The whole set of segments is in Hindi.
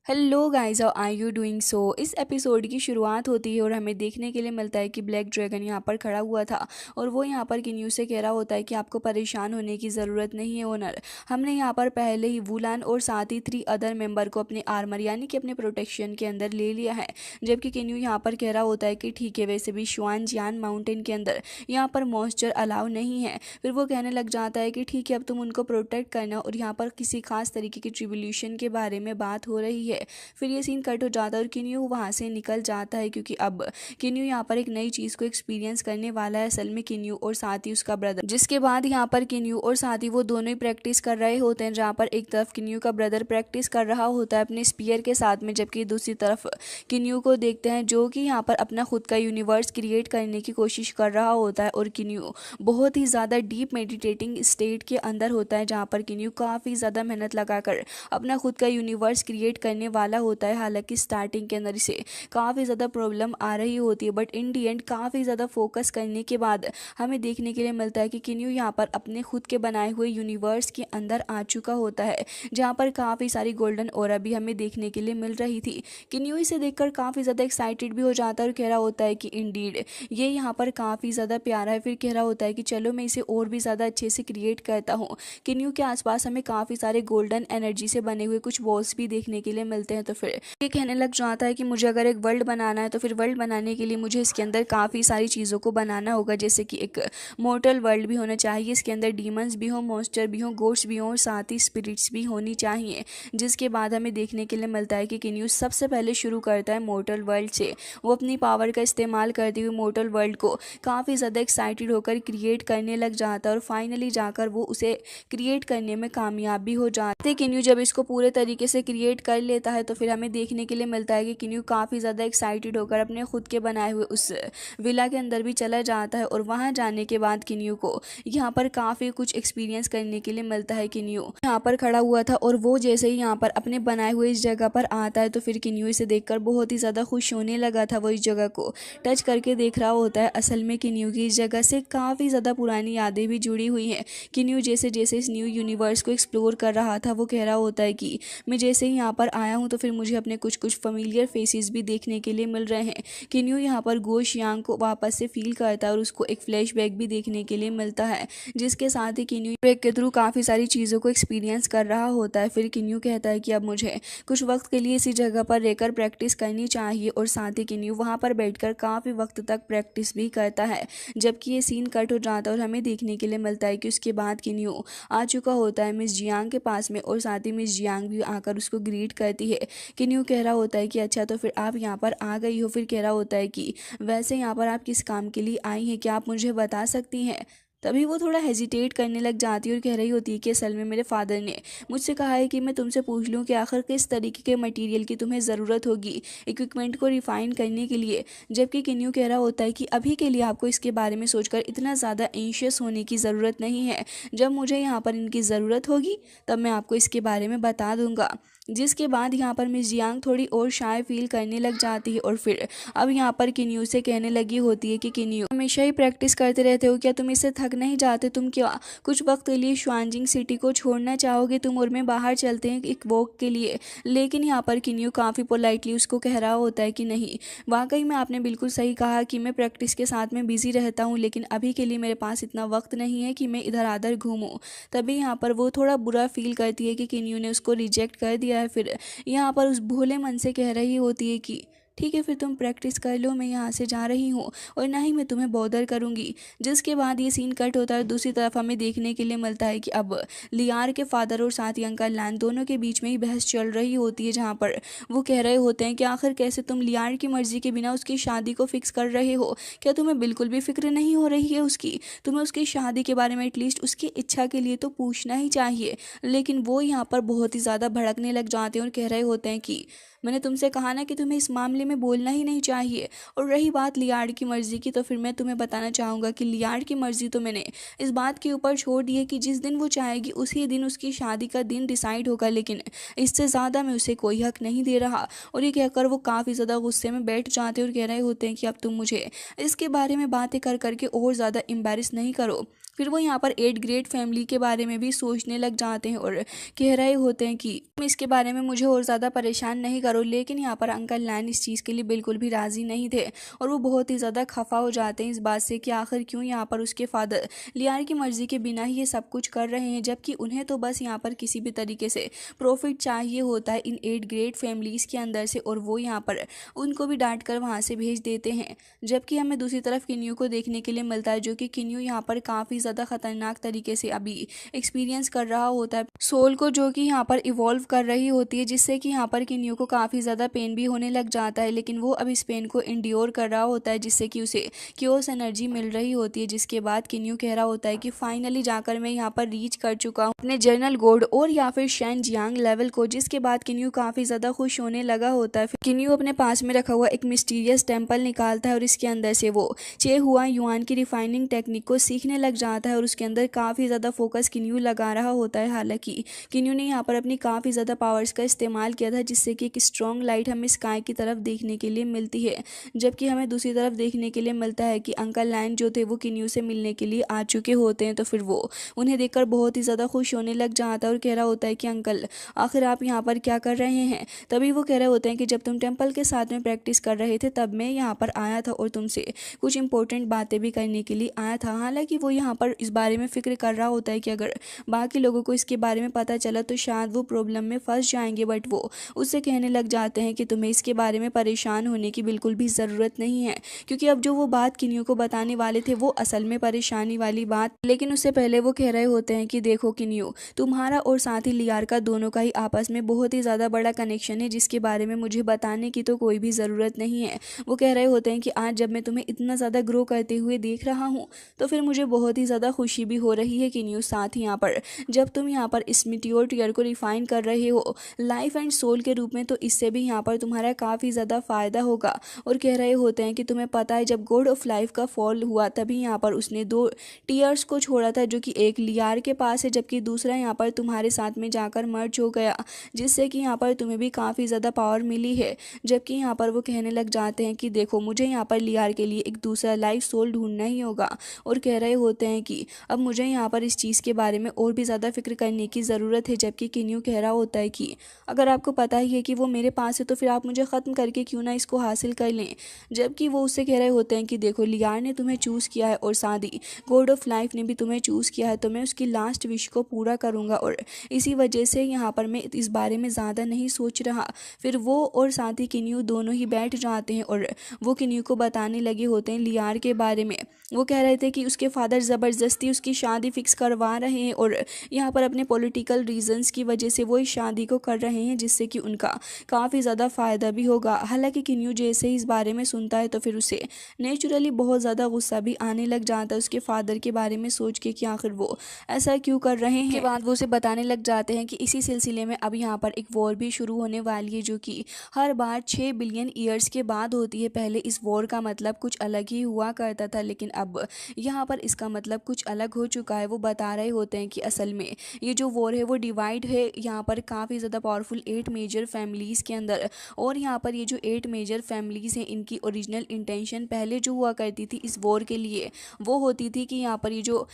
Hello guys, how are you doing. इस एपिसोड की शुरुआत होती है और हमें देखने के लिए मिलता है कि ब्लैक ड्रैगन यहाँ पर खड़ा हुआ था और वो यहाँ पर किन्यू से कह रहा होता है कि आपको परेशान होने की ज़रूरत नहीं है ओनर। हमने यहाँ पर पहले ही वुलान और साथ ही 3 अदर मेंबर को अपने आर्मर यानी कि अपने प्रोटेक्शन के अंदर ले लिया है। जबकि किन्यू यहाँ पर कह रहा होता है कि ठीक है, वैसे भी शुआनजियान माउंटेन के अंदर यहाँ पर मॉइस्चर अलाउ नहीं है। फिर वो कहने लग जाता है कि ठीक है, अब तुम उनको प्रोटेक्ट करना और यहाँ पर किसी खास तरीके की ट्रिब्यूलेशन के बारे में बात हो रही है। फिर ये सीन कट हो जाता है और किन्यू वहाँ से निकल जाता है क्योंकि अब किन्यू यहाँ पर एक नई चीज़ को एक्सपीरियंस करने वाला है, असल में किन्यू और साथ ही उसका ब्रदर। जिसके बाद यहाँ पर किन्यू और साथ ही वो दोनों ही प्रैक्टिस कर रहे होते हैं, जहाँ पर एक तरफ किन्यू का ब्रदर प्रैक्टिस कर रहा होता है अपने स्पीयर के साथ में, जबकि दूसरी तरफ किन्यू को देखते हैं जो कि यहाँ पर अपना खुद का यूनिवर्स क्रिएट करने की कोशिश कर रहा होता है। और किन्यू बहुत ही ज़्यादा डीप मेडिटेटिंग स्टेट के अंदर होता है, जहाँ पर किन्यू काफ़ी ज़्यादा मेहनत लगाकर अपना खुद का यूनिवर्स क्रिएट करने वाला होता है। हालांकि स्टार्टिंग के अंदर इसे काफ़ी ज़्यादा प्रॉब्लम आ रही होती है, बट इन दी एंड काफ़ी ज़्यादा फोकस करने के बाद हमें देखने के लिए मिलता है कि किन्यू यहाँ पर अपने खुद के बनाए हुए यूनिवर्स के अंदर आ चुका होता है, जहाँ पर काफ़ी सारी गोल्डन ऑरा भी हमें देखने के लिए मिल रही थी। किन्यू इसे देखकर काफ़ी ज़्यादा एक्साइटेड भी हो जाता है और कह रहा होता है कि इंडीड ये यहाँ पर काफ़ी ज़्यादा प्यारा है। फिर कह रहा होता है कि चलो मैं इसे और भी ज़्यादा अच्छे से क्रिएट करता हूँ। किन्यू के आसपास हमें काफ़ी सारे गोल्डन एनर्जी से बने हुए कुछ बॉल्स भी देखने के लिए मिलते हैं। तो फिर ये कहने लग जाता है कि मुझे अगर एक वर्ल्ड बनाना है तो फिर वर्ल्ड बनाने के लिए मुझे इसके अंदर काफ़ी सारी चीज़ों को बनाना होगा, जैसे कि एक मोर्टल वर्ल्ड भी होना चाहिए, इसके अंदर डीमंस भी हो, मॉन्स्टर भी हो, गोस्ट भी हो और साथ ही स्पिरिट्स भी होनी चाहिए। जिसके बाद हमें देखने के लिए मिलता है कि किन्यू सबसे पहले शुरू करता है मोर्टल वर्ल्ड से। वो अपनी पावर का इस्तेमाल करते हुए मोर्टल वर्ल्ड को काफ़ी ज़्यादा एक्साइटेड होकर क्रिएट करने लग जाता है और फाइनली जाकर वो उसे क्रिएट करने में कामयाब भी हो जाते हैं। किन्यू जब इसको पूरे तरीके से क्रिएट कर लेता है तो फिर हमें देखने के लिए मिलता है कि किन्यू काफ़ी ज़्यादा एक्साइटेड होकर अपने खुद के बनाए हुए उस विला के अंदर भी चला जाता है। और वहाँ जाने के बाद किन्यू को यहाँ पर काफ़ी कुछ एक्सपीरियंस करने के लिए मिलता है। किन्यू यहाँ पर खड़ा हुआ था और वो जैसे ही यहाँ पर अपने बनाए हुए इस जगह पर आता है तो फिर किन्यू इसे देखकर बहुत ही ज़्यादा खुश होने लगा था। वो इस जगह को टच करके देख रहा होता है। असल में किन्यू की इस जगह से काफ़ी ज़्यादा पुरानी यादें भी जुड़ी हुई हैं। किन्यू जैसे जैसे इस न्यू यूनिवर्स को एक्सप्लोर कर रहा था वो कह रहा होता है कि मैं जैसे ही यहाँ पर आया हूँ तो फिर मुझे अपने कुछ कुछ फैमिलियर फेसेस भी देखने के लिए मिल रहे हैं। किन्यू यहाँ पर गोश यांग को वापस से फील करता है और उसको एक फ्लैशबैक भी देखने के लिए मिलता है, जिसके साथ ही किन्यू बैक के थ्रू काफ़ी सारी चीज़ों को एक्सपीरियंस कर रहा होता है। फिर किन्यू कहता है कि अब मुझे कुछ वक्त के लिए इसी जगह पर रहकर प्रैक्टिस करनी चाहिए और साथ ही किन्यू वहाँ पर बैठकर काफ़ी वक्त तक प्रैक्टिस भी करता है। जबकि ये सीन कट हो जाता है और हमें देखने के लिए मिलता है कि उसके बाद किन्यू आ चुका होता है मिस जियांग के पास में और साथ ही मिस जियांग भी आकर उसको ग्रीट करती है। किन्यू कह रहा होता है कि अच्छा, तो फिर आप यहाँ पर आ गई हो। फिर कह रहा होता है कि वैसे यहाँ पर आप किस काम के लिए आई हैं, क्या आप मुझे बता सकती हैं। तभी वो थोड़ा हेजिटेट करने लग जाती है और कह रही होती है कि असल में मेरे फादर ने मुझसे कहा है कि मैं तुमसे पूछ लूँ कि आखिर किस तरीके के मटेरियल की तुम्हें ज़रूरत होगी इक्विपमेंट को रिफ़ाइन करने के लिए। जबकि किन्यू कह रहा होता है कि अभी के लिए आपको इसके बारे में सोचकर इतना ज़्यादा एंशियस होने की ज़रूरत नहीं है। जब मुझे यहाँ पर इनकी ज़रूरत होगी तब मैं आपको इसके बारे में बता दूंगा। जिसके बाद यहाँ पर मिस जियांग थोड़ी और शाय फील करने लग जाती है और फिर अब यहाँ पर किन्यू से कहने लगी होती है कि किन्यू हमेशा ही प्रैक्टिस करते रहते हो क्या, तुम इससे थक नहीं जाते, तुम क्या कुछ वक्त के लिए शुआनजिंग सिटी को छोड़ना चाहोगे, तुम और मैं बाहर चलते हैं एक वॉक के लिए। लेकिन यहाँ पर किन्यू काफ़ी पोलाइटली उसको कह रहा होता है कि नहीं, वाकई में आपने बिल्कुल सही कहा कि मैं प्रैक्टिस के साथ में बिजी रहता हूँ, लेकिन अभी के लिए मेरे पास इतना वक्त नहीं है कि मैं इधर आधर घूमूँ। तभी यहाँ पर वो थोड़ा बुरा फील करती है कि किन्यू ने उसको रिजेक्ट कर दिया है। फिर यहाँ पर उस भोले मन से कह रही होती है कि ठीक है, फिर तुम प्रैक्टिस कर लो, मैं यहाँ से जा रही हूँ और ना ही मैं तुम्हें बॉदर करूँगी। जिसके बाद ये सीन कट होता है। दूसरी तरफ हमें देखने के लिए मिलता है कि अब लियार के फादर और साथ ही अंकल लैन दोनों के बीच में ही बहस चल रही होती है, जहाँ पर वो कह रहे होते हैं कि आखिर कैसे तुम लियार की मर्जी के बिना उसकी शादी को फिक्स कर रहे हो, क्या तुम्हें बिल्कुल भी फिक्र नहीं हो रही है उसकी, तुम्हें उसकी शादी के बारे में एटलीस्ट उसकी इच्छा के लिए तो पूछना ही चाहिए। लेकिन वो यहाँ पर बहुत ही ज़्यादा भड़कने लग जाते हैं और कह रहे होते हैं कि मैंने तुमसे कहा ना कि तुम्हें इस मामले में बोलना ही नहीं चाहिए। और रही बात लियार की मर्ज़ी की, तो फिर मैं तुम्हें बताना चाहूँगा कि लियार की मर्ज़ी तो मैंने इस बात के ऊपर छोड़ दी है कि जिस दिन वो चाहेगी उसी दिन उसकी शादी का दिन डिसाइड होगा, लेकिन इससे ज़्यादा मैं उसे कोई हक नहीं दे रहा। और ये कहकर वो काफ़ी ज़्यादा गुस्से में बैठ जाते हैं और कह रहे होते हैं कि अब तुम मुझे इसके बारे में बातें कर करके और ज़्यादा एम्बैरेस नहीं करो। फिर वो यहाँ पर 8 ग्रेट फैमिली के बारे में भी सोचने लग जाते हैं और कह रहे होते हैं कि तुम इसके बारे में मुझे और ज़्यादा परेशान नहीं करो। लेकिन यहाँ पर अंकल लैन इस चीज़ के लिए बिल्कुल भी राज़ी नहीं थे और वो बहुत ही ज़्यादा खफा हो जाते हैं इस बात से कि आखिर क्यों यहाँ पर उसके फादर लियार की मर्ज़ी के बिना ही ये सब कुछ कर रहे हैं, जबकि उन्हें तो बस यहाँ पर किसी भी तरीके से प्रॉफिट चाहिए होता है इन 8 ग्रेट फैमिलीज़ के अंदर से, और वो यहाँ पर उनको भी डांट कर वहाँ से भेज देते हैं। जबकि हमें दूसरी तरफ किन्यू को देखने के लिए मिलता है, जो कि किन्यू यहाँ पर काफ़ी ज़्यादा खतरनाक तरीके से अभी एक्सपीरियंस कर रहा होता है सोल को, जो कि यहाँ पर इवॉल्व कर रही होती है, जिससे कि यहाँ पर किन्यू को काफ़ी ज़्यादा पेन भी होने लग जाता है। लेकिन वो अब इस पेन को इंड्योर कर रहा होता है, जिससे कि उसे क्योस एनर्जी मिल रही होती है। जिसके बाद किन्यू कह रहा होता है कि फाइनली जाकर मैं यहाँ पर रीच कर चुका हूँ अपने जर्नल गोड और या फिर शैन जियांग लेवल को। जिसके बाद किन्यू काफ़ी ज़्यादा खुश होने लगा होता है। फिर किन्यू अपने पास में रखा हुआ एक मिस्टीरियस टेम्पल निकालता है और इसके अंदर से वो चे हुआ युआन की रिफाइनिंग टेक्निक को सीखने लग जाता है और उसके अंदर काफ़ी ज़्यादा फोकस किन्यू लगा रहा होता है। हालांकि किन्यू ने यहाँ पर अपनी काफ़ी ज़्यादा पावर्स का इस्तेमाल किया था, जिससे कि एक स्ट्रॉन्ग लाइट हमें स्काई की तरफ देखने के लिए मिलती है। जबकि हमें दूसरी तरफ देखने के लिए मिलता है कि अंकल लैन जो थे वो किन्यू से मिलने के लिए आ चुके होते हैं। तो फिर वो उन्हें देखकर बहुत ही ज़्यादा खुश होने लग जाता है और कह रहा होता है कि अंकल आखिर आप यहाँ पर क्या कर रहे हैं। तभी वो कह रहे होते हैं कि जब तुम टेम्पल के साथ में प्रैक्टिस कर रहे थे तब मैं यहाँ पर आया था और तुमसे कुछ इंपॉर्टेंट बातें भी करने के लिए आया था। हालांकि वो यहाँ पर इस बारे में फिक्र कर रहा होता है कि अगर बाकी लोगों को इसके बारे में पता चला तो शायद वो प्रॉब्लम में फंस जाएंगे, बट वो उससे कहने लग जाते हैं कि तुम्हें इसके बारे में परेशान होने की बिल्कुल भी ज़रूरत नहीं है, क्योंकि अब जो वो बात किन्यू को बताने वाले थे वो असल में परेशानी वाली बात। लेकिन उससे पहले वो कह रहे होते हैं कि देखो किन्यू, तुम्हारा और साथ ही लियार का दोनों का ही आपस में बहुत ही ज़्यादा बड़ा कनेक्शन है, जिसके बारे में मुझे बताने की तो कोई भी ज़रूरत नहीं है। वो कह रहे होते हैं कि आज जब मैं तुम्हें इतना ज़्यादा ग्रो करते हुए देख रहा हूँ तो फिर मुझे बहुत ही ज़्यादा खुशी भी हो रही है किन्यू। साथ ही यहाँ पर जब तुम यहाँ पर इस मीटियोर टीयर को रिफाइन कर रहे हो लाइफ एंड सोल के रूप में, तो इससे भी यहाँ पर तुम्हारा काफ़ी ज़्यादा फ़ायदा होगा। और कह रहे होते हैं कि तुम्हें पता है जब गॉड ऑफ लाइफ का फॉल हुआ तभी यहाँ पर उसने 2 टीयर्स को छोड़ा था, जो कि एक लियार के पास है जबकि दूसरा यहाँ पर तुम्हारे साथ में जाकर मर्ज हो गया, जिससे कि यहाँ पर तुम्हें भी काफ़ी ज़्यादा पावर मिली है। जबकि यहाँ पर वो कहने लग जाते हैं कि देखो मुझे यहाँ पर लियार के लिए एक दूसरा लाइफ सोल ढूंढना ही होगा। और कह रहे होते हैं कि अब मुझे यहाँ पर इस चीज़ के बारे में और भी ज़्यादा फिक्र करने की ज़रूरत है। जबकि किन्यू कह रहा होता है कि अगर आपको पता ही है कि वो मेरे पास है तो फिर आप मुझे ख़त्म करके क्यों ना इसको हासिल कर लें। जबकि वो उससे कह रहे होते हैं कि देखो लियार ने तुम्हें चूज़ किया है और साथ ही गॉड ऑफ लाइफ ने भी तुम्हें चूज़ किया है, तो मैं उसकी लास्ट विश को पूरा करूँगा और इसी वजह से यहाँ पर मैं इस बारे में ज़्यादा नहीं सोच रहा। फिर वो और साथ ही किन्यू दोनों ही बैठ जाते हैं और वो किन्यू को बताने लगे होते हैं लियार के बारे में। वो कह रहे थे कि उसके फादर ज़बरदस्ती उसकी शादी फिक्स करवा रहे हैं और यहाँ पर अपने पॉलिटिकल रीजंस की वजह से वो इस शादी को कर रहे हैं, जिससे कि उनका काफ़ी ज़्यादा फ़ायदा भी होगा। हालांकि किन्यू जैसे ही इस बारे में सुनता है तो फिर उसे नेचुरली बहुत ज़्यादा गुस्सा भी आने लग जाता है उसके फादर के बारे में सोच के कि आखिर वो ऐसा क्यों कर रहे हैं। के बाद वो उसे बताने लग जाते हैं कि इसी सिलसिले में अब यहाँ पर एक वॉर भी शुरू होने वाली है, जो कि हर बार 6 बिलियन ईयर्स के बाद होती है। पहले इस वॉर का मतलब कुछ अलग ही हुआ करता था, लेकिन अब यहाँ पर इसका मतलब कुछ अलग हो चुका है। वो बता रहे होते हैं कि असल में ये जो वॉर है वो डिवाइड है यहाँ पर काफ़ी ज़्यादा पावरफुल 8 मेजर फैमिलीज़ के अंदर। और यहाँ पर ये जो 8 मेजर फैमिलीज़ हैं इनकी ओरिजिनल इंटेंशन पहले जो हुआ करती थी इस वॉर के लिए वो होती थी कि यहाँ पर ये जो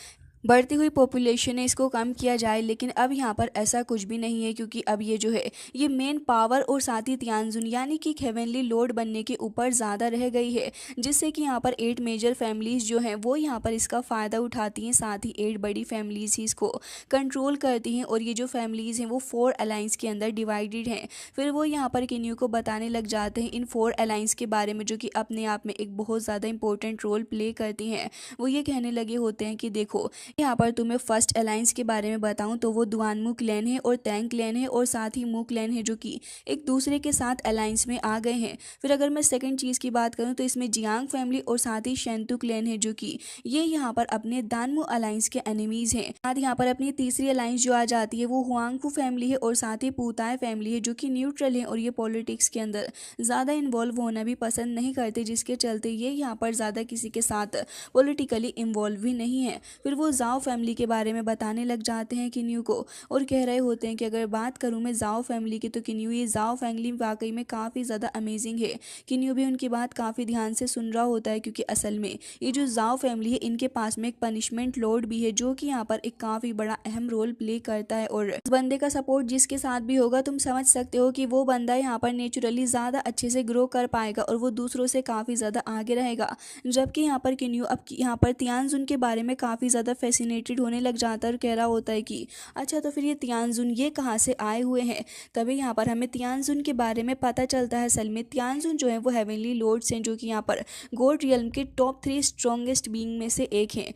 बढ़ती हुई पॉपुलेशन है इसको कम किया जाए। लेकिन अब यहाँ पर ऐसा कुछ भी नहीं है, क्योंकि अब ये जो है ये मेन पावर और साथ ही तियानजुन यानी कि हेवनली लॉर्ड बनने के ऊपर ज़्यादा रह गई है, जिससे कि यहाँ पर 8 मेजर फैमिलीज़ जो हैं वो यहाँ पर इसका फ़ायदा उठाती हैं। साथ ही 8 बड़ी फैमिलीज़ ही इसको कंट्रोल करती हैं और ये जो फैमिलीज़ हैं वो 4 अलाइंस के अंदर डिवाइडेड हैं। फिर वो यहाँ पर किन्यू को बताने लग जाते हैं इन 4 अलाइंस के बारे में, जो कि अपने आप में एक बहुत ज़्यादा इंपॉर्टेंट रोल प्ले करती हैं। वो ये कहने लगे होते हैं कि देखो यहाँ पर तुम्हें फर्स्ट अलायंस के बारे में बताऊं तो वो दुआनमू क्लैन है और तैंग क्लैन है और साथ ही मू क्लैन है, जो कि एक दूसरे के साथ अलायंस में आ गए हैं। फिर अगर मैं सेकंड चीज़ की बात करूं तो इसमें जियांग फैमिली और साथ ही शेंतु क्लैन है, जो कि ये यहाँ पर अपने दानमू अलायंस के एनिमीज हैं। साथ यहाँ पर अपनी तीसरी अलायंस जो आ जाती है वो हुआंगफू फैमिली है और साथ ही पूताए फैमिली है, जो कि न्यूट्रल है और ये पॉलिटिक्स के अंदर ज़्यादा इन्वॉल्व होना भी पसंद नहीं करते, जिसके चलते ये यहाँ पर ज़्यादा किसी के साथ पॉलिटिकली इन्वॉल्व भी नहीं है। फिर वो जाओ फैमिली के बारे में बताने लग जाते हैं किन्यू को और कह रहे होते हैं कि अगर बात करूँ मैं जाओ फैमिली की तो किन्यू ये जाओ फैमिली वाकई में काफ़ी ज़्यादा अमेजिंग है। किन्यू भी उनकी बात काफ़ी ध्यान से सुन रहा होता है क्योंकि असल में ये जो जाओ फैमिली है इनके पास में एक पनिशमेंट लॉर्ड भी है जो कि यहाँ पर एक काफ़ी बड़ा अहम रोल प्ले करता है और इस बंदे का सपोर्ट जिसके साथ भी होगा तुम समझ सकते हो कि वो बंदा यहाँ पर नेचुरली ज़्यादा अच्छे से ग्रो कर पाएगा और वो दूसरों से काफ़ी ज़्यादा आगे रहेगा। जबकि यहाँ पर किन्यू अब यहाँ पर तियानजुन के बारे में काफ़ी ज़्यादा फैसिनेटेड होने लग जाता है और कह रहा होता है कि अच्छा तो फिर ये तियानजुन ये कहाँ से आए हुए हैं। तभी यहाँ पर हमें तियानजुन के बारे में पता चलता है। असल में तियानजुन जो है वो हेवनली लॉर्ड्स हैं जो कि यहाँ पर गोड रियल्म के टॉप 3 स्ट्रॉन्गेस्ट बीइंग में से एक हैं।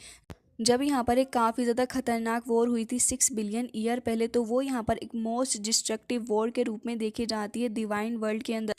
जब यहाँ पर एक काफ़ी ज़्यादा खतरनाक वॉर हुई थी 6 बिलियन ईयर पहले तो वो यहाँ पर एक मोस्ट डिस्ट्रक्टिव वॉर के रूप में देखी जाती है डिवाइन वर्ल्ड के अंदर।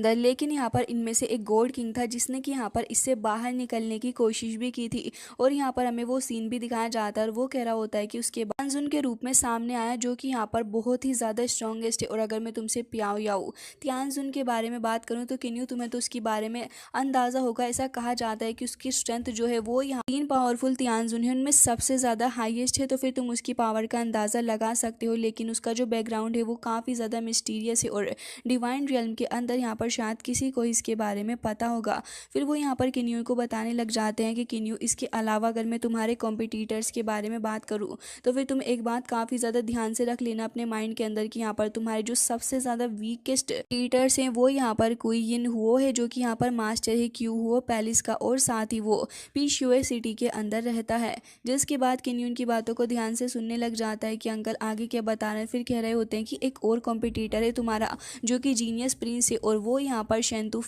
लेकिन यहाँ पर इनमें से एक गॉड किंग था जिसने कि यहाँ पर इससे बाहर निकलने की कोशिश भी की थी और यहाँ पर हमें वो सीन भी दिखाया जाता है और वो कह रहा होता है कि उसके बाद तियानजुन के रूप में सामने आया जो कि यहाँ पर बहुत ही ज़्यादा स्ट्रॉन्गेस्ट है। और अगर मैं तुमसे प्याओ याओ तियानजुन के बारे में बात करूँ तो किन्यू तुम्हें तो उसके बारे में अंदाज़ा होगा। ऐसा कहा जाता है कि उसकी स्ट्रेंथ जो है वो यहाँ 3 पावरफुल तियानजुन है उनमें सबसे ज़्यादा हाईएस्ट है तो फिर तुम उसकी पावर का अंदाज़ा लगा सकते हो। लेकिन उसका जो बैकग्राउंड है वो काफ़ी ज़्यादा मिस्टीरियस है और डिवाइन रियल्म के अंदर यहाँ पर शायद किसी को इसके बारे में पता होगा। फिर वो यहाँ पर किन्यू को बताने लग जाते हैं कि किन्यू इसके अलावा अगर मैं तुम्हारे कॉम्पिटिटर्स के बारे में बात करूँ तो फिर तुम एक बात काफ़ी ज़्यादा ध्यान से रख लेना अपने माइंड के अंदर कि यहाँ पर तुम्हारे जो सबसे ज़्यादा वीकेस्ट लीडर्स हैं वो यहाँ पर क्वीन हुओ है जो कि यहाँ पर मास्टर है क्यू हुओ पैलेस का और साथ ही वो पीशुए सिटी के अंदर रहता है। जिसके बाद किन्यू उनकी बातों को ध्यान से सुनने लग जाता है कि अंकल आगे क्या बता रहे हैं। फिर कह रहे होते हैं कि एक और कॉम्पिटिटर है तुम्हारा जो कि जीनियस प्रिंस है और वो यहाँ पर शेंतु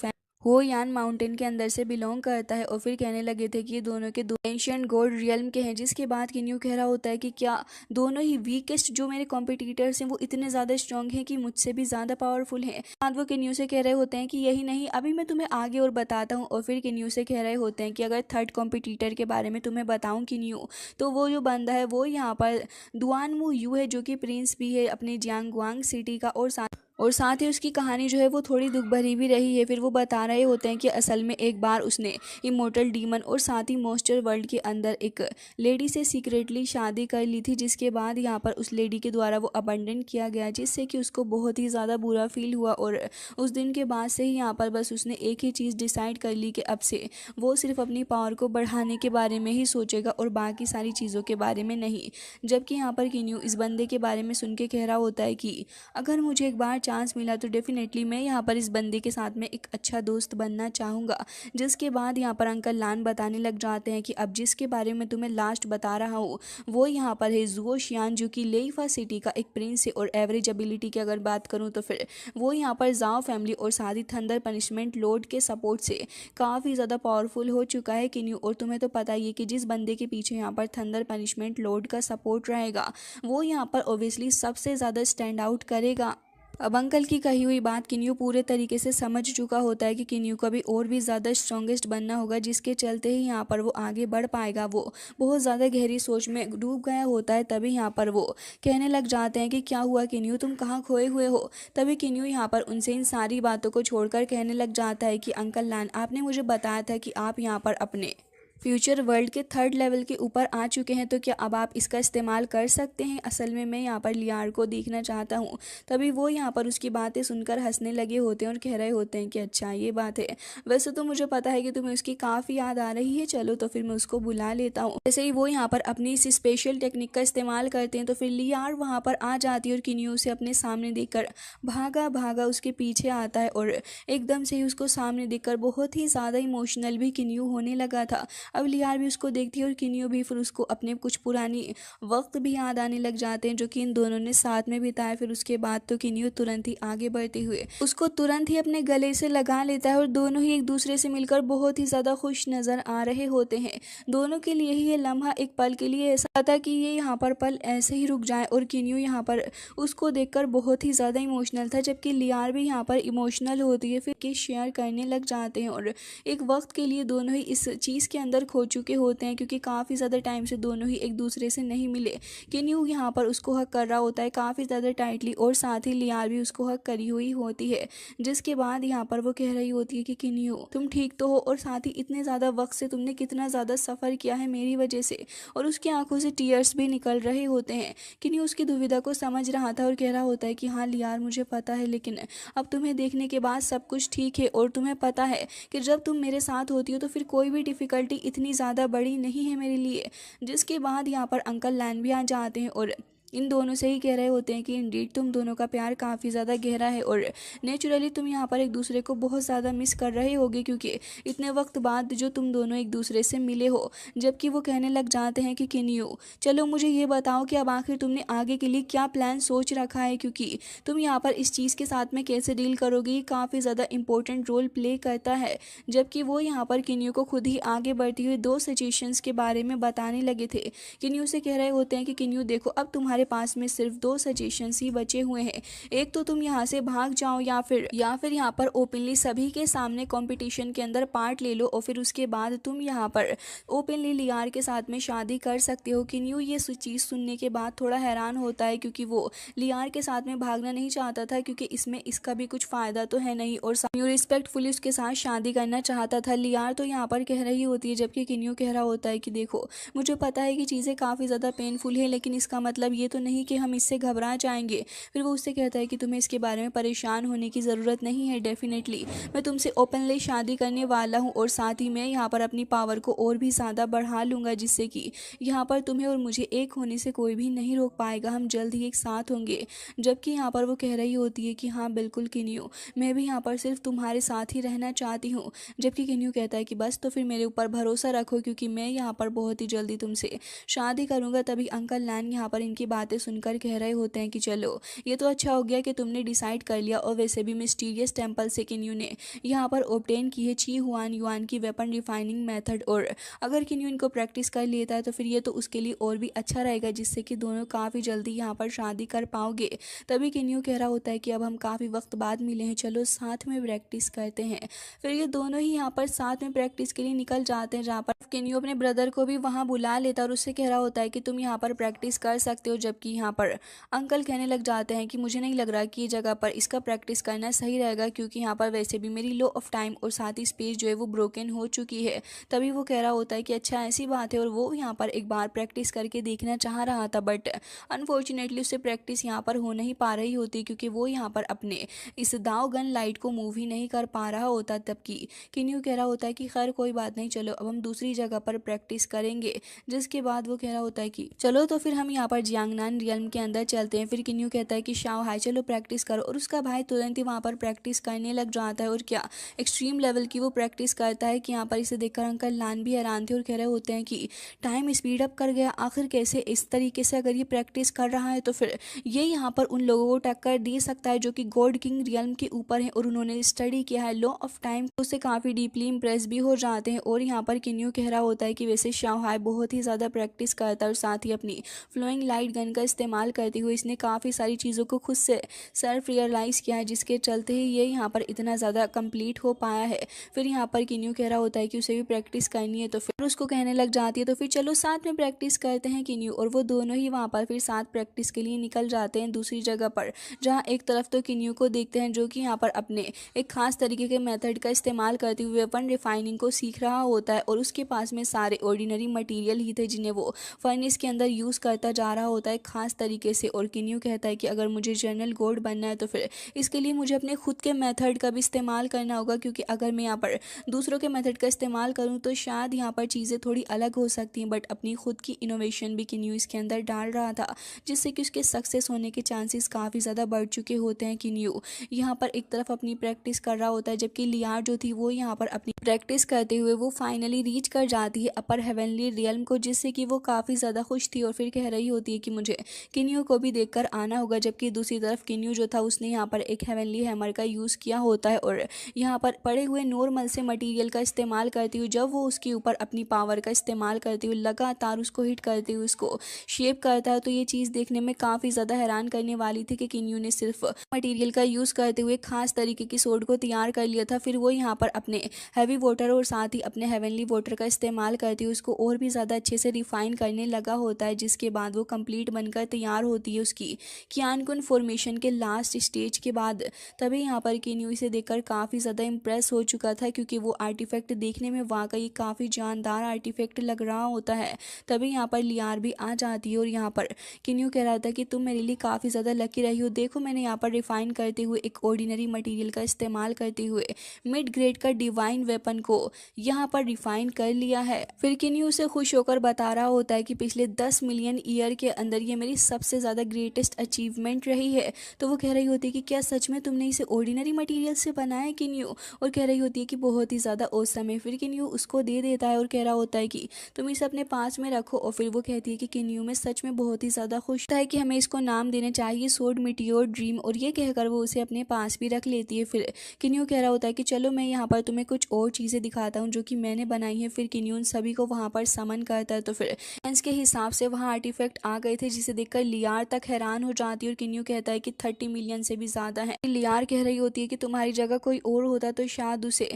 हो यान माउंटेन के अंदर से बिलोंग करता है। और फिर कहने लगे थे कि ये दोनों के दो एंशिएंट गोड रियल्म के हैं। जिसके बाद किन्यू कह रहा होता है कि क्या दोनों ही वीकेस्ट जो मेरे कॉम्पिटिटर्स हैं वो इतने ज़्यादा स्ट्रॉन्ग हैं कि मुझसे भी ज़्यादा पावरफुल हैं। बाद वो किन्यू से कह रहे होते हैं कि यही नहीं अभी मैं तुम्हें आगे और बताता हूँ। और फिर किन्यू से कह रहे होते हैं कि अगर थर्ड कॉम्पिटिटर के बारे में तुम्हें बताऊँ किन्यू तो वो जो बंदा है वो यहाँ पर दुआनमू यू है जो कि प्रिंस भी है अपने जियांगवांग सिटी का और साथ ही उसकी कहानी जो है वो थोड़ी दुख भरी भी रही है। फिर वो बता रहे होते हैं कि असल में एक बार उसने इमोर्टल डीमन और साथ ही मॉन्स्टर वर्ल्ड के अंदर एक लेडी से सीक्रेटली शादी कर ली थी। जिसके बाद यहाँ पर उस लेडी के द्वारा वो अबंडन किया गया जिससे कि उसको बहुत ही ज़्यादा बुरा फील हुआ। और उस दिन के बाद से ही यहाँ पर बस उसने एक ही चीज़ डिसाइड कर ली कि अब से वो सिर्फ अपनी पावर को बढ़ाने के बारे में ही सोचेगा और बाकी सारी चीज़ों के बारे में नहीं। जबकि यहाँ पर किन्यू इस बंदे के बारे में सुन के कह रहा होता है कि अगर मुझे एक बार चांस मिला तो डेफिनेटली मैं यहाँ पर इस बंदे के साथ में एक अच्छा दोस्त बनना चाहूँगा। जिसके बाद यहाँ पर अंकल लान बताने लग जाते हैं कि अब जिसके बारे में तुम्हें लास्ट बता रहा हूँ वो यहाँ पर है जुओ शियान जो कि लेइफा सिटी का एक प्रिंस है। और एवरेज एबिलिटी की अगर बात करूँ तो फिर वो यहाँ पर जाओ फैमिली और साथ ही थंडर पनिशमेंट लॉर्ड के सपोर्ट से काफ़ी ज़्यादा पावरफुल हो चुका है किन्यू। और तुम्हें तो पता ही है कि जिस बंदे के पीछे यहाँ पर थंडर पनिशमेंट लॉर्ड का सपोर्ट रहेगा वो यहाँ पर ओबियसली सबसे ज़्यादा स्टैंड आउट करेगा। अब अंकल की कही हुई बात किन्यू पूरे तरीके से समझ चुका होता है कि किन्यू को अभी और भी ज़्यादा स्ट्रॉन्गेस्ट बनना होगा जिसके चलते ही यहाँ पर वो आगे बढ़ पाएगा। वो बहुत ज़्यादा गहरी सोच में डूब गया होता है। तभी यहाँ पर वो कहने लग जाते हैं कि क्या हुआ किन्यू तुम कहाँ खोए हुए हो। तभी किन्यू यहाँ पर उनसे इन सारी बातों को छोड़कर कहने लग जाता है कि अंकल लान आपने मुझे बताया था कि आप यहाँ पर अपने फ्यूचर वर्ल्ड के 3rd लेवल के ऊपर आ चुके हैं तो क्या अब आप इसका इस्तेमाल कर सकते हैं। असल में मैं यहाँ पर लियार को देखना चाहता हूँ। तभी वो यहाँ पर उसकी बातें सुनकर हंसने लगे होते हैं और कह रहे होते हैं कि अच्छा ये बात है, वैसे तो मुझे पता है कि तुम्हें उसकी काफ़ी याद आ रही है, चलो तो फिर मैं उसको बुला लेता हूँ। जैसे ही वो यहाँ पर अपनी इस स्पेशल टेक्निक का इस्तेमाल करते हैं तो फिर लियार वहाँ पर आ जाती है और किन्यू उसे अपने सामने देखकर भागा भागा उसके पीछे आता है और एकदम से ही उसको सामने देखकर बहुत ही ज़्यादा इमोशनल भी किन्यू होने लगा था। अब लियार भी उसको देखती है और किन्यू भी फिर उसको अपने कुछ पुरानी वक्त भी याद आने लग जाते हैं जो कि इन दोनों ने साथ में बिताया। फिर उसके बाद तो किन्यू तुरंत ही आगे बढ़ते हुए उसको तुरंत ही अपने गले से लगा लेता है और दोनों ही एक दूसरे से मिलकर बहुत ही ज़्यादा खुश नज़र आ रहे होते हैं। दोनों के लिए ही ये लम्हा एक पल के लिए ऐसा था कि ये यहाँ पर पल ऐसे ही रुक जाए और किन्यू यहाँ पर उसको देखकर बहुत ही ज़्यादा इमोशनल था। जबकि लियार भी यहाँ पर इमोशनल होती है। फिर किस शेयर करने लग जाते हैं और एक वक्त के लिए दोनों ही इस चीज़ के अंदर अंदर खो चुके होते हैं, क्योंकि काफ़ी ज़्यादा टाइम से दोनों ही एक दूसरे से नहीं मिले। किन्यू यहाँ पर उसको हक कर रहा होता है काफ़ी ज़्यादा टाइटली, और साथ ही लियार भी उसको हक करी हुई होती है। जिसके बाद यहाँ पर वो कह रही होती है कि किन्यू तुम ठीक तो हो, और साथ ही इतने ज़्यादा वक्त से तुमने कितना ज़्यादा सफ़र किया है मेरी वजह से। और उसकी आंखों से टीयर्स भी निकल रहे होते हैं। किन्यू उसकी दुविधा को समझ रहा था और कह रहा होता है कि हाँ लियार मुझे पता है, लेकिन अब तुम्हें देखने के बाद सब कुछ ठीक है, और तुम्हें पता है कि जब तुम मेरे साथ होती हो तो फिर कोई भी डिफ़िकल्टी इतनी ज़्यादा बड़ी नहीं है मेरे लिए। जिसके बाद यहाँ पर अंकल लैन भी आ जाते हैं और इन दोनों से ही कह रहे होते हैं कि इंडीड तुम दोनों का प्यार काफ़ी ज़्यादा गहरा है, और नेचुरली तुम यहाँ पर एक दूसरे को बहुत ज़्यादा मिस कर रहे होगे, क्योंकि इतने वक्त बाद जो तुम दोनों एक दूसरे से मिले हो। जबकि वो कहने लग जाते हैं कि किन्यू चलो मुझे ये बताओ कि अब आखिर तुमने आगे के लिए क्या प्लान सोच रखा है, क्योंकि तुम यहाँ पर इस चीज़ के साथ में कैसे डील करोगे ये काफ़ी ज़्यादा इंपॉर्टेंट रोल प्ले करता है। जबकि वो यहाँ पर किन्यू को खुद ही आगे बढ़ती हुई 2 सजेशंस के बारे में बताने लगे थे। किन्यू से कह रहे होते हैं कि किन्यू देखो, अब तुम्हारे पास में सिर्फ 2 सजेशंस ही बचे हुए हैं। एक तो तुम यहाँ से भाग जाओ, या फिर यहाँ पर ओपनली सभी के सामने कंपटीशन के अंदर पार्ट ले लो, और फिर उसके बाद तुम यहाँ पर ओपनली लियार के साथ में शादी कर सकते हो। किन्यू ये चीज़ सुनने के बाद थोड़ा हैरान होता है, क्योंकि वो लियार के साथ में भागना नहीं चाहता था, क्योंकि इसमें इसका भी कुछ फ़ायदा तो है नहीं, और किन्यू रिस्पेक्टफुली उसके साथ शादी करना चाहता था। लियार तो यहाँ पर कह रही होती है, जबकि किन्यू कह रहा होता है कि देखो मुझे पता है कि चीज़ें काफ़ी ज़्यादा पेनफुल है, लेकिन इसका मतलब ये तो नहीं कि हम इससे घबरा जाएंगे। फिर वो उससे कहता है कि तुम्हें इसके बारे में परेशान होने की ज़रूरत नहीं है। डेफिनेटली मैं तुमसे ओपनली शादी करने वाला हूँ, और साथ ही मैं यहाँ पर अपनी पावर को और भी ज़्यादा बढ़ा लूँगा, जिससे कि यहाँ पर तुम्हें और मुझे एक होने से कोई भी नहीं रोक पाएगा। हम जल्द ही एक साथ होंगे। जबकि यहाँ पर वो कह रही होती है कि हाँ बिल्कुल किन्यू, मैं भी यहाँ पर सिर्फ तुम्हारे साथ ही रहना चाहती हूँ। जबकि किन्यू कहता है कि बस तो फिर मेरे ऊपर भरोसा रखो, क्योंकि मैं यहाँ पर बहुत ही जल्दी तुमसे शादी करूँगा। तभी अंकल लैन यहाँ पर इनकी बातें सुनकर कह रहे होते हैं कि चलो ये तो अच्छा हो गया कि तुमने डिसाइड कर लिया। और वैसे भी मिस्टीरियस टेम्पल से किन्यू ने यहाँ पर ऑब्टेन की है ची हुआन युआन की वेपन रिफाइनिंग मेथड, और अगर किन्यू इनको प्रैक्टिस कर लेता है तो फिर ये तो उसके लिए और भी अच्छा रहेगा, जिससे कि दोनों काफ़ी जल्दी यहाँ पर शादी कर पाओगे। तभी किन्यू कह रहा होता है कि अब हम काफ़ी वक्त बाद मिले हैं, चलो साथ में प्रैक्टिस करते हैं। फिर ये दोनों ही यहाँ पर साथ में प्रैक्टिस के लिए निकल जाते हैं, जहाँ पर किन्यू अपने ब्रदर को भी वहाँ बुला लेता है और उससे कह रहा होता है कि तुम यहाँ पर प्रैक्टिस कर सकते हो। जबकि यहाँ पर अंकल कहने लग जाते हैं कि मुझे नहीं लग रहा कि ये जगह पर इसका प्रैक्टिस करना सही रहेगा, क्योंकि यहाँ पर वैसे भी मेरी लो ऑफ टाइम और साथ ही स्पेस जो है वो ब्रोकन हो चुकी है। तभी वो कह रहा होता है कि अच्छा ऐसी बात है, और वो यहाँ पर एक बार प्रैक्टिस करके देखना चाह रहा था, बट अनफॉर्चुनेटली उससे प्रैक्टिस यहाँ पर हो नहीं पा रही होती, क्योंकि वो यहाँ पर अपने इस दाव गन लाइट को मूव ही नहीं कर पा रहा होता। तब की किन्यू कह रहा होता है कि खैर कोई बात नहीं, चलो अब हम दूसरी जगह पर प्रैक्टिस करेंगे। जिसके बाद वो कह रहा होता है कि चलो तो फिर हम यहाँ पर जियांगनान रियल्म के अंदर चलते हैं। फिर किन्यू कहता है कि शाओ हाय चलो प्रैक्टिस करो, और उसका भाई तुरंत ही वहाँ पर प्रैक्टिस करने लग जाता है, और क्या एक्सट्रीम लेवल की वो प्रैक्टिस करता है कि यहाँ पर इसे देखकर अंकल लान भी हैरान थे और कह रहे होते हैं कि टाइम स्पीड अप कर गया, आखिर कैसे इस तरीके से अगर ये प्रैक्टिस कर रहा है तो फिर ये यहाँ पर उन लोगों को टक्कर दे सकता है जो कि गॉड किंग रियल्म के ऊपर है और उन्होंने स्टडी किया है लॉ ऑफ टाइम। उससे काफ़ी डीपली इंप्रेस भी हो जाते हैं। और यहाँ पर किन्यू कह रहा होता है कि वैसे शाओहाई बहुत ही ज़्यादा प्रैक्टिस करता है और साथ ही अपनी फ्लोइंग लाइट गन का इस्तेमाल करते हुए इसने काफ़ी सारी चीज़ों को खुद से सेल्फ रियलाइज़ किया है, जिसके चलते ही ये यहाँ पर इतना ज़्यादा कंप्लीट हो पाया है। फिर यहाँ पर किन्यू कह रहा होता है कि उसे भी प्रैक्टिस करनी है, तो फिर उसको कहने लग जाती है तो फिर चलो साथ में प्रैक्टिस करते हैं किन्यू। और वो दोनों ही वहाँ पर फिर साथ प्रैक्टिस के लिए निकल जाते हैं दूसरी जगह पर, जहाँ एक तरफ तो किन्यू को देखते हैं जो कि यहाँ पर अपने एक खास तरीके के मेथड का इस्तेमाल करते हुए वेपन रिफाइनिंग को सीख रहा होता है, और उसके पास में सारे ऑर्डिनरी मटेरियल ही थे जिन्हें वो फर्नेस के अंदर यूज़ करता जा रहा होता है खास तरीके से। और किन्यू कहता है कि अगर मुझे जनरल गोड बनना है तो फिर इसके लिए मुझे अपने खुद के मेथड का भी इस्तेमाल करना होगा, क्योंकि अगर मैं यहाँ पर दूसरों के मेथड का इस्तेमाल करूँ तो शायद यहाँ पर चीज़ें थोड़ी अलग हो सकती हैं। बट अपनी खुद की इनोवेशन भी किन्यू इसके अंदर डाल रहा था, जिससे कि उसके सक्सेस होने के चांसेस काफ़ी ज़्यादा बढ़ चुके होते हैं। किन्यू यहाँ पर एक तरफ अपनी प्रैक्टिस कर रहा होता है, जबकि लियार जो थी वो यहाँ पर अपनी प्रैक्टिस करते हुए वो फाइनली रीच कर जाती है अपर हेवनली रियल्म को, जिससे कि वो काफ़ी ज़्यादा खुश थी और फिर कह रही होती है कि मुझे मुझे किन्यू को भी देखकर आना होगा। जबकि दूसरी तरफ किन्यू जो था उसने यहाँ पर एक हेवनली हैमर का यूज़ किया होता है और यहाँ पर पड़े हुए नॉर्मल से मटेरियल का इस्तेमाल करती हुई जब वो उसके ऊपर अपनी पावर का इस्तेमाल करती हुई लगातार उसको हिट करते हुए उसको शेप करता है, तो ये चीज़ देखने में काफ़ी ज़्यादा हैरान करने वाली थी कि किन्यू ने सिर्फ मटेरियल का यूज़ करते हुए खास तरीके की सोड को तैयार कर लिया था। फिर वो यहाँ पर अपने हैवी वाटर और साथ ही अपने हेवनली वाटर का इस्तेमाल करते हुए उसको और भी ज़्यादा अच्छे से रिफाइन करने लगा होता है, जिसके बाद वो कंप्लीट बनकर तैयार होती है उसकी कियानकुन फॉर्मेशन के लास्ट स्टेज के बाद। तभी यहाँ पर किन्यू इसे देखकर काफ़ी ज़्यादा इम्प्रेस हो चुका था, क्योंकि वो आर्टिफैक्ट देखने में वाकई काफ़ी जानदार आर्टिफैक्ट लग रहा होता है। तभी यहाँ पर लियार भी आ जाती है और यहाँ पर किन्यू कह रहा था कि तुम मेरे लिए काफ़ी ज़्यादा लकी रही हो, देखो मैंने यहाँ पर रिफाइन करते हुए एक ऑर्डिनरी मटेरियल का इस्तेमाल करते हुए मिड ग्रेड का डिवाइन वेपन को यहाँ पर रिफाइन कर लिया है। फिर किन्यू से खुश होकर बता रहा होता है कि पिछले 10 मिलियन ईयर के अंदर ये मेरी सबसे ज़्यादा ग्रेटेस्ट अचीवमेंट रही है। तो वो कह रही होती है कि क्या सच में तुमने इसे ऑर्डिनरी मटेरियल से बनाया है किन्यू, और कह रही होती है कि बहुत ही ज़्यादा औसम है। फिर किन्यू उसको दे देता है और कह रहा होता है कि तुम इसे अपने पास में रखो। और फिर वो कहती है कि किन्यू में सच में बहुत ही ज़्यादा खुश है कि हमें इसको नाम देना चाहिए सोड मिटियोर ड्रीम, और ये कहकर वो उसे अपने पास भी रख लेती है। फिर किन्यू कह रहा होता है कि चलो मैं यहाँ पर तुम्हें कुछ और चीज़ें दिखाता हूँ जो कि मैंने बनाई है। फिर किन्यू उन सभी को वहाँ पर समन करता है, तो फिर सेंस के हिसाब से वहाँ आर्टिफैक्ट आ गए थे, जिसे देखकर लियार तक हैरान हो जाती है और किन्यू कहता है कि 30 मिलियन से भी ज़्यादा है। लियार कह रही होती है कि तुम्हारी जगह कोई और होता तो शायद उसे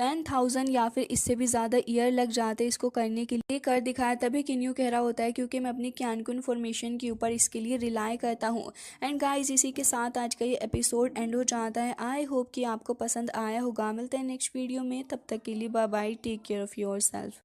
10,000 या फिर इससे भी ज़्यादा ईयर लग जाते इसको करने के लिए कर दिखाया। तभी किन्यू कह रहा होता है क्योंकि मैं अपनी क्यानकुन फॉर्मेशन के ऊपर इसके लिए रिलाई करता हूँ। एंड गाइस, इसी के साथ आज का ये एपिसोड एंड हो जाता है। आई होप कि आपको पसंद आया होगा। मिलते हैं नेक्स्ट वीडियो में, तब तक के लिए bye bye, take care of your self.